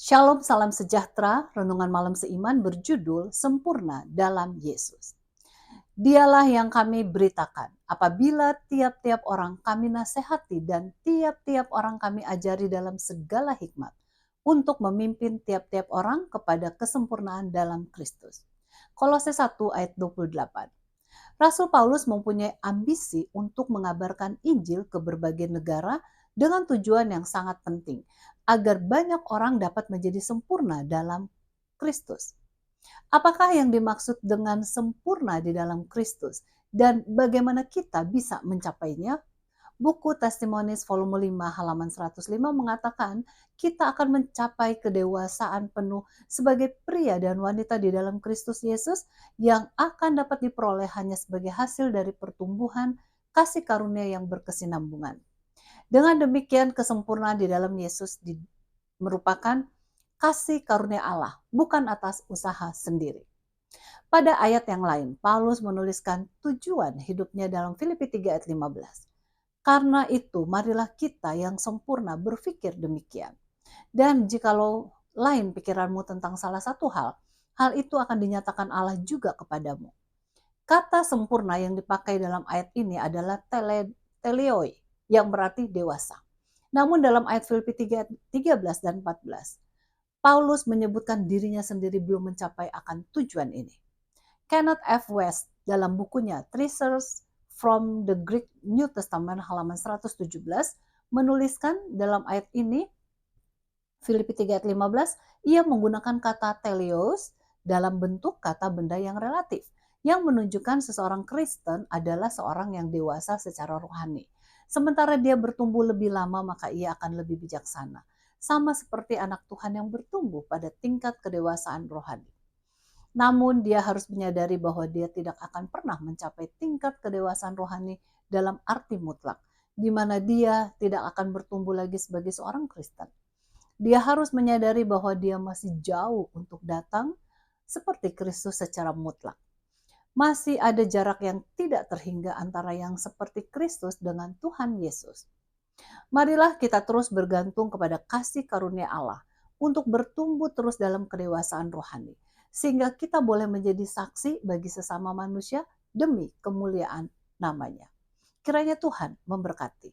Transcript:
Shalom, salam sejahtera. Renungan malam seiman berjudul Sempurna dalam Yesus. Dialah yang kami beritakan, apabila tiap-tiap orang kami nasihati dan tiap-tiap orang kami ajari dalam segala hikmat, untuk memimpin tiap-tiap orang kepada kesempurnaan dalam Kristus. Kolose 1 ayat 28. Rasul Paulus mempunyai ambisi untuk mengabarkan Injil ke berbagai negara dengan tujuan yang sangat penting, agar banyak orang dapat menjadi sempurna dalam Kristus. Apakah yang dimaksud dengan sempurna di dalam Kristus dan bagaimana kita bisa mencapainya? Buku Testimonies volume 5 halaman 105 mengatakan kita akan mencapai kedewasaan penuh sebagai pria dan wanita di dalam Kristus Yesus yang akan dapat diperoleh hanya sebagai hasil dari pertumbuhan kasih karunia yang berkesinambungan. Dengan demikian kesempurnaan di dalam Yesus merupakan kasih karunia Allah, bukan atas usaha sendiri. Pada ayat yang lain, Paulus menuliskan tujuan hidupnya dalam Filipi 3 ayat 15. Karena itu, marilah kita yang sempurna berpikir demikian. Dan jikalau lain pikiranmu tentang salah satu hal itu akan dinyatakan Allah juga kepadamu. Kata sempurna yang dipakai dalam ayat ini adalah teleoi, yang berarti dewasa. Namun dalam ayat Filipi 3, 13 dan 14, Paulus menyebutkan dirinya sendiri belum mencapai akan tujuan ini. Kenneth F. West dalam bukunya Treasures from the Greek New Testament halaman 117 menuliskan dalam ayat ini Filipi 3 ayat 15, ia menggunakan kata teleos dalam bentuk kata benda yang relatif yang menunjukkan seseorang Kristen adalah seorang yang dewasa secara rohani. Sementara dia bertumbuh lebih lama maka ia akan lebih bijaksana. Sama seperti anak Tuhan yang bertumbuh pada tingkat kedewasaan rohani. Namun dia harus menyadari bahwa dia tidak akan pernah mencapai tingkat kedewasaan rohani dalam arti mutlak, di mana dia tidak akan bertumbuh lagi sebagai seorang Kristen. Dia harus menyadari bahwa dia masih jauh untuk datang seperti Kristus secara mutlak. Masih ada jarak yang tidak terhingga antara yang seperti Kristus dengan Tuhan Yesus. Marilah kita terus bergantung kepada kasih karunia Allah untuk bertumbuh terus dalam kedewasaan rohani, sehingga kita boleh menjadi saksi bagi sesama manusia demi kemuliaan namanya. Kiranya Tuhan memberkati.